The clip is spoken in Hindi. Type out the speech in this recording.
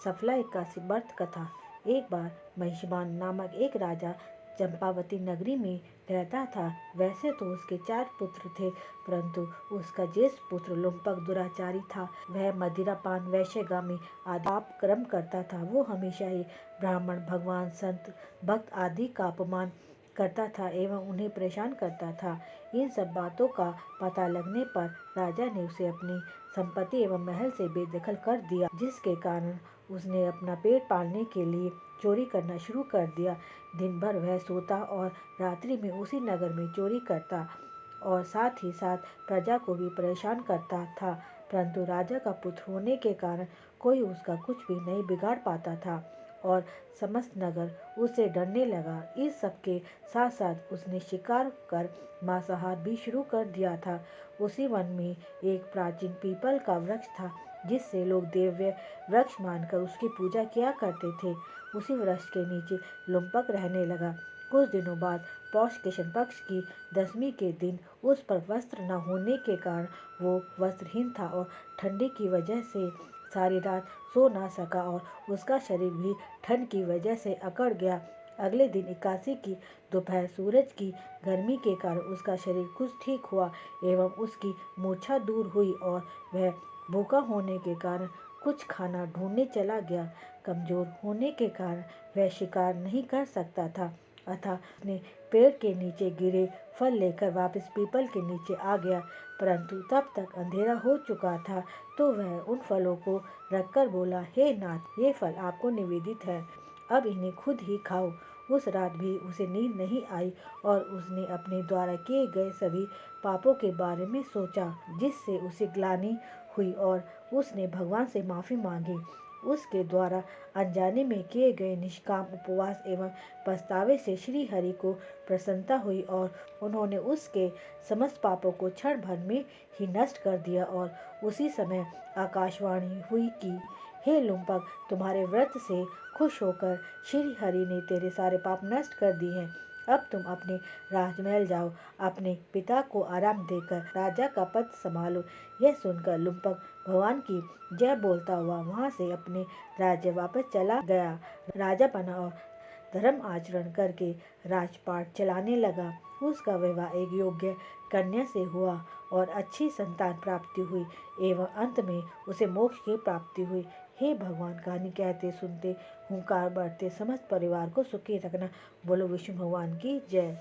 सफला 81 व्रत कथा। एक बार महिषवान नामक एक राजा चंपावती नगरी में रहता था। वैसे तो उसके 4 पुत्र थे, परंतु उसका ज्येष्ठ पुत्र लुम्पक दुराचारी था। वह मदिरापान, वैश्यगामी आदि पाप कर्म करता था। वो हमेशा ही ब्राह्मण, भगवान, संत, भक्त आदि का अपमान करता था एवं उन्हें परेशान करता था। इन सब बातों का पता लगने पर राजा ने उसे अपनी संपत्ति एवं महल से बेदखल कर दिया, जिसके कारण उसने अपना पेट पालने के लिए चोरी करना शुरू कर दिया। दिन भर वह सोता और रात्रि में उसी नगर में चोरी करता और साथ ही साथ प्रजा को भी परेशान करता था। परंतु राजा का पुत्र होने के कारण कोई उसका कुछ भी नहीं बिगाड़ पाता था और समस्त नगर उससे डरने लगा। इस सब के साथ साथ उसने शिकार कर मांसाहार भी शुरू कर दिया था। उसी वन में एक प्राचीन पीपल का वृक्ष था, जिससे लोग दिव्य वृक्ष मानकर उसकी पूजा किया करते थे। उसी वृक्ष के नीचे लुम्पक रहने लगा। कुछ दिनों बाद पौष कृष्ण पक्ष की 10वीं के दिन उस पर वस्त्र न होने के कारण वो वस्त्रहीन था और ठंडी की वजह से सारी रात सो ना सका और उसका शरीर भी ठंड की वजह से अकड़ गया। अगले दिन 81 की दोपहर सूरज की गर्मी के कारण उसका शरीर कुछ ठीक हुआ एवं उसकी मूर्छा दूर हुई और वह भूखा होने के कारण कुछ खाना ढूंढने चला गया। कमजोर होने के कारण वह शिकार नहीं कर सकता था, अतः अपने पेड़ के नीचे गिरे फल लेकर वापस पीपल के नीचे आ गया। परंतु तब तक अंधेरा हो चुका था, तो वह उन फलों को रखकर बोला, हे नाथ, ये फल आपको निवेदित है, अब इन्हें खुद ही खाओ। उस रात भी उसे नींद नहीं आई और उसने अपने द्वारा किए गए सभी पापों के बारे में सोचा, जिससे उसे ग्लानि हुई और उसने भगवान से माफ़ी मांगी। उसके द्वारा अनजाने में किए गए निष्काम उपवास एवं पछतावे से श्री हरि को प्रसन्नता हुई और उन्होंने उसके समस्त पापों को क्षण भर में ही नष्ट कर दिया। और उसी समय आकाशवाणी हुई कि हे लुम्पक, तुम्हारे व्रत से खुश होकर श्री हरि ने तेरे सारे पाप नष्ट कर दिए हैं। अब तुम अपने राजमहल जाओ, अपने पिता को आराम देकर राजा का पद संभालो। यह सुनकर लुम्पक भगवान की जय बोलता हुआ वहां से अपने राज्य वापस चला गया। राजा बना और धर्म आचरण करके राजपाट चलाने लगा। उसका विवाह एक योग्य कन्या से हुआ और अच्छी संतान प्राप्ति हुई एवं अंत में उसे मोक्ष की प्राप्ति हुई। हे भगवान, कहानी कहते सुनते हुंकार बढ़ते समस्त परिवार को सुखी रखना। बोलो विष्णु भगवान की जय।